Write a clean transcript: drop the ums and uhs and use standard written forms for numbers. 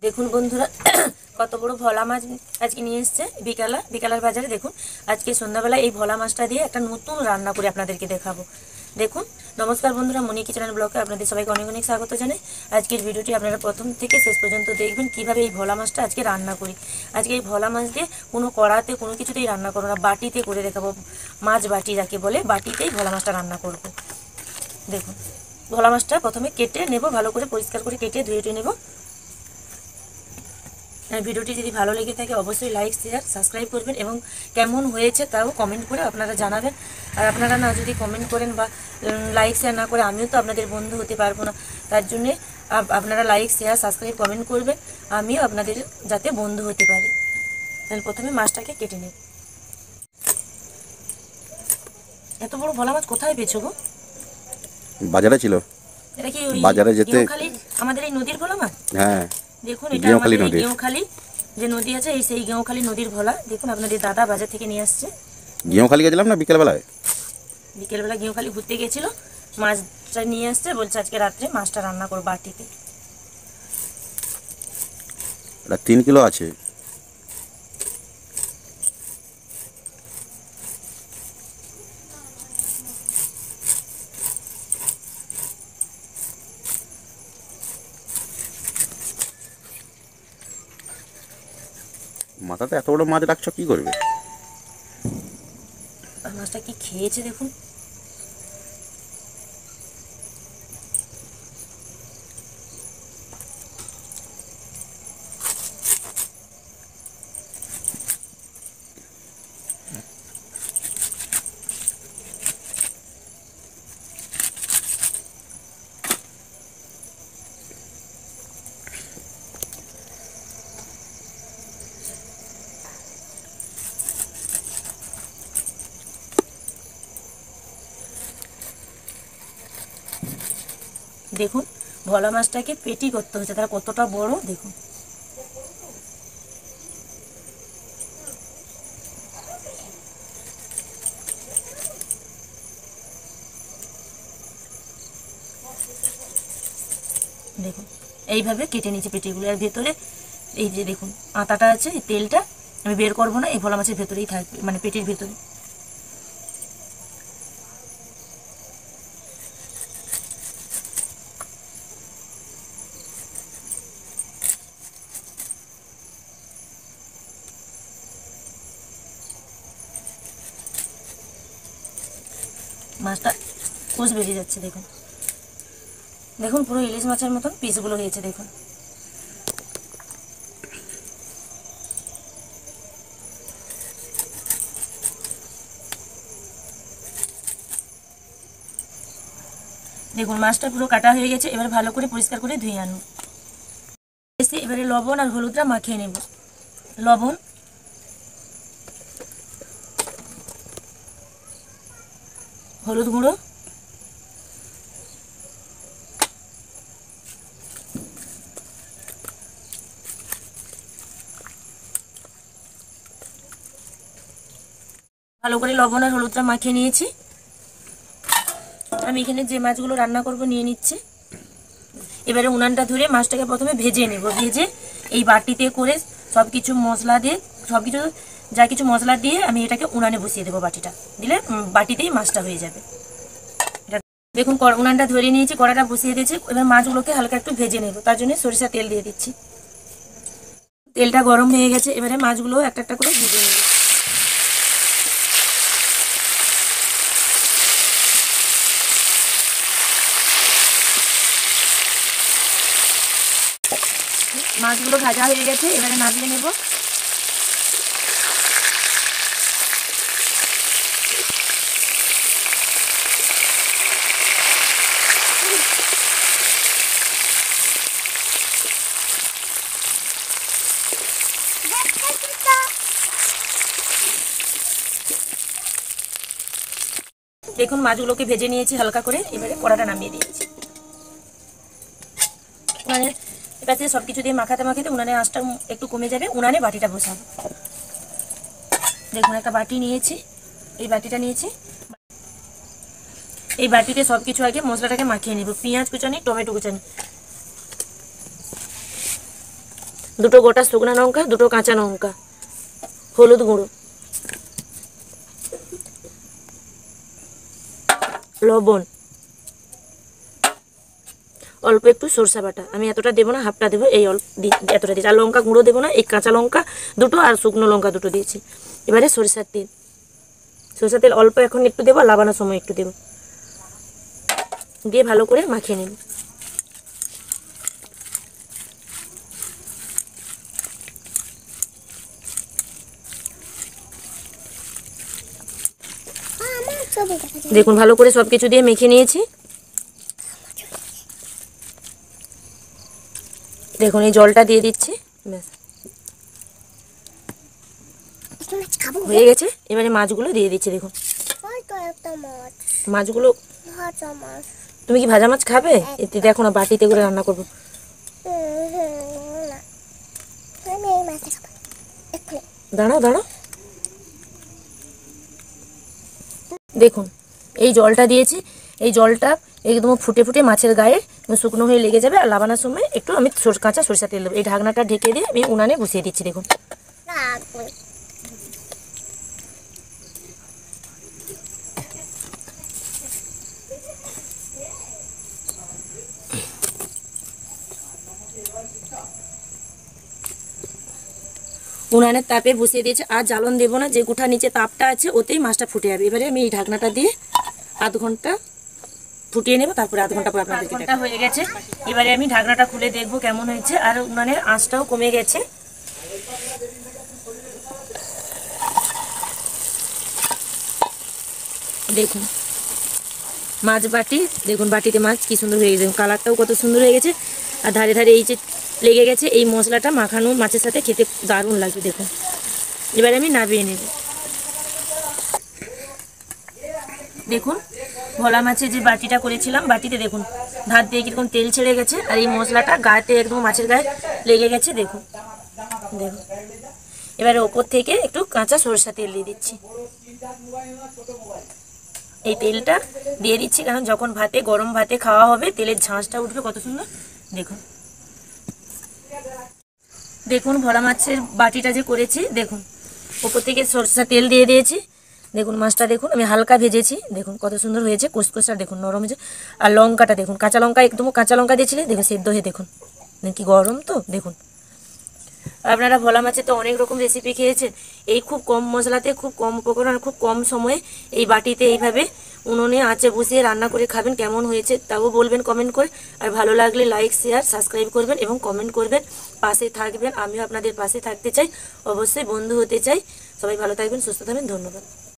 দেখুন বন্ধুরা কত বড় ভোলা মাছ আজকে নিয়ে এসেছে বিকালের বাজারে। দেখুন আজকে সন্ধ্যাবেলা এই ভোলা মাছটা দিয়ে একটা নতুন রান্না করে আপনাদেরকে দেখাবো। দেখুন, নমস্কার বন্ধুরা, মনি কিচেন ব্লগে আপনাদের সবাইকে অনেক অনেক স্বাগত জানাই। আজকের ভিডিওটি আপনারা প্রথম থেকে শেষ পর্যন্ত দেখবেন কিভাবে এই ভোলা মাছটা আজকে রান্না করি। আজকে এই ভোলা মাছ দিয়ে কোনো কড়াতে কোনো কিছুতেই রান্না করবো না, বাটিতে করে দেখাবো। মাছ বাটি যাকে বলে, বাটিতেই ভোলা মাছটা রান্না করব। দেখুন, ভোলা মাছটা প্রথমে কেটে নেব, ভালো করে পরিষ্কার করে কেটে ধুয়ে নেব। ভিডিওটি যদি ভালো লেগে থাকে অবশ্যই লাইক শেয়ার সাবস্ক্রাইব করবেন এবং কেমন হয়েছে তাও কমেন্ট করে আপনারা জানাবেন। আর আপনারা না যদি কমেন্ট করেন বা লাইক শেয়ার না করে আমিও তো আপনাদের বন্ধু হতে পারবো না। তার জন্যে আপনারা লাইক শেয়ার সাবস্ক্রাইব কমেন্ট করবেন, আমিও আপনাদের যাতে বন্ধু হতে পারি। তাহলে প্রথমে মাছটাকে কেটে নেব। এত বড় ভোলা মাছ কোথায় পেয়েছো গো? বাজারে ছিল। এটা কি বাজারে যেতে আমাদের এই নদীর ভোলা মাছ? হ্যাঁ, দেখুন এটা আমাদের গেঁওখালি যে নদী আছে, এই সেই গেঁওখালি নদীর ভোলা। দেখুন আপনাদের দাদা বাজার থেকে নিয়ে আসছে। গেঁওখালি গেছিলাম না বিকেলবেলায় গেঁওখালি ঘুরতে গেছিল, মাছটা নিয়ে আসছে, বলছে আজকে রাত্রে মাছটা রান্না করবো বাটিতে। এটা 3 কিলো আছে। মাথাতে এত বড় মাছ রাখছো কি করবে? মাছটা কি খেয়েছে দেখুন। দেখুন ভোলা মাছটাকে পেটি করতে হচ্ছে, তারা কতটা বড় দেখুন। দেখুন এইভাবে কেটে নিয়েছি পেটিগুলো। আর ভেতরে এই যে দেখুন আটাটা আছে, এই তেলটা আমি বের করবো না, এই ভোলা মাছের ভেতরেই থাকবে, মানে পেটির ভেতরে। মাছটা কোষ বেরিয়ে যাচ্ছে দেখুন। দেখুন পুরো ইলিশ মাছের মতন পিসগুলো হয়েছে দেখুন। দেখুন মাছটা পুরো কাটা হয়ে গেছে। এবার ভালো করে পরিষ্কার করে ধুয়ে আনবো। এবারে লবণ আর হলুদটা মাখিয়ে নেব। লবণ, হলুদ গুঁড়ো, ভালো করে লবণ আর হলুদটা মাখিয়ে নিয়েছি। আমি এখানে যে মাছগুলো রান্না করব নিয়ে নিচ্ছি। এবারে উনানটা ধরে মাছটাকে প্রথমে ভেজে নেব। ভেজে এই বাটিতে করে সব কিছু মশলা দিয়ে, যা কিছু মশলা দিয়ে আমি এটাকে উনানে বসিয়ে দেবো। বাটিটা দিলে বাটিতেই মাছটা হয়ে যাবে। দেখুন উনানটা ধরে নিয়েছি, কড়াটা বসিয়ে দিয়েছি। এবার মাছগুলোকে হালকা একটু ভেজে নেব, তার জন্য সরিষা তেল দিয়ে দিচ্ছি। তেলটা গরম হয়ে গেছে, এবারে মাছগুলো একটা একটা করে ভেজে নেব। মাছগুলো ভাজা হয়ে গেছে, এবারে নামিয়ে নেব। দেখুন মাছগুলোকে ভেজে নিয়েছি হালকা করে, এবারে কড়াটা নামিয়ে দিয়েছি। উনানে এটাতে সব কিছু দিয়ে মাখাতে মাখাতে উনানে আঁচটা একটু কমে যাবে। উনানে বাটিটা বসাবো। দেখুন একটা বাটি নিয়েছি, এই বাটিটা নিয়েছি। এই বাটিতে সব কিছু আগে মশলাটাকে মাখিয়ে নেব। পেঁয়াজ কুচানি, টমেটো কুচানি, দুটো গোটা শুকনো লঙ্কা, দুটো কাঁচা লঙ্কা, হলুদ গুঁড়ো, লবণ, অল্প একটু সরষা বাটা। আমি এতটা দেবো না, হাফটা দেবো, এই এতটা দিয়েছি। আর লঙ্কা গুঁড়ো দেবো না, এই কাঁচা লঙ্কা দুটো আর শুকনো লঙ্কা দুটো দিয়েছি। এবারে সরিষার তেল, সরিষার তেল অল্প এখন একটু দেবো, লাবানোর সময় একটু দেবো, দিয়ে ভালো করে মাখিয়ে নেব। দেখুন ভালো করে সব কিছু দিয়ে মেখে নিয়েছি। দেখুন এই জলটা দিয়ে দিচ্ছি, ব্যাস হয়ে গেছে। এবারে মাছগুলো দিয়ে দিচ্ছি। দেখুন মাছগুলো, তুমি কি ভাজা মাছ খাবে? এতে দেখো না, বাটিতে করে রান্না করবো। দাঁড়াও দাঁড়াও, দেখুন এই জলটা দিয়েছি, এই জলটা একদম ফুটে ফুটে মাছের গায়ে শুকনো হয়ে লেগে যাবে। আর লাবানোর সময় একটু আমি কাঁচা সরিষা তেল দেবো। এই ঢাকনাটা ঢেকে দিয়ে আমি উনানে বসিয়ে দিচ্ছি। দেখুন উনানের তাপে বসিয়ে দিয়েছে, আর জ্বালন দেবো না। যে গুঠা নিচে তাপটা আছে ওতেই মাছটা ফুটে যাবে। এবারে আমি এই ঢাকনাটা দিয়ে আধ ঘন্টা ফুটিয়ে নেব, তারপরে আধ ঘন্টা পর আপনাদেরকে দেখাবো। হয়ে গেছে, এবারে আমি ঢাকনাটা খুলে দেখবো কেমন হয়েছে। আর উনানের আঁচটাও কমে গেছে। দেখুন মাছ বাটি, দেখুন বাটিতে মাছ কি সুন্দর হয়ে গেছে, কালারটাও কত সুন্দর হয়ে গেছে। আর ধারে ধারে এই যে লেগে গেছে, এই মশলাটা মাখানো মাছের সাথে খেতে দারুণ লাগবে। দেখুন এবারে আমি নামিয়ে নেব। দেখুন ভোলা মাছের যে বাটিটা করেছিলাম, বাটিতে দেখুন ধার দিয়ে কীরকম তেল ছেড়ে গেছে। আর এই মশলাটা গায়েতে একদম মাছের গায়ে লেগে গেছে। দেখুন দেখুন এবারে ওপর থেকে একটু কাঁচা সরষা তেল দিয়ে দিচ্ছি। এই তেলটা দিয়ে দিচ্ছি কারণ যখন ভাতে, গরম ভাতে খাওয়া হবে, তেলের ঝাঁঝটা উঠবে কত সুন্দর। দেখুন দেখুন ভোলা মাছের বাটিটা যে করেছি, দেখুন ওপর থেকে সরষা তেল দিয়ে দিয়েছি। দেখুন মাছটা দেখুন আমি হালকা ভেজেছি, দেখুন কত সুন্দর হয়েছে, কুচকুচা দেখুন নরম হয়েছে। আর লঙ্কাটা দেখুন, কাঁচা লঙ্কা, একদম কাঁচা লঙ্কা দিয়েছিলে, দেখুন সেদ্ধ হয়ে দেখুন কি গরম। তো দেখুন আপনারা ভোলা মাছের তো অনেক রকম রেসিপি খেয়েছেন, এই খুব কম মশলাতে, খুব কম উপকরণ, খুব কম সময়ে এই বাটিতে এইভাবে উনুনে আঁচে বসিয়ে রান্না করে খাবেন। কেমন হয়েছে তাও বলবেন কমেন্ট করে। আর ভালো লাগলে লাইক, শেয়ার, সাবস্ক্রাইব করবেন এবং কমেন্ট করবেন, পাশে থাকবেন। আমিও আপনাদের পাশে থাকতে চাই, অবশ্যই বন্ধু হতে চাই। সবাই ভালো থাকবেন, সুস্থ থাকবেন, ধন্যবাদ।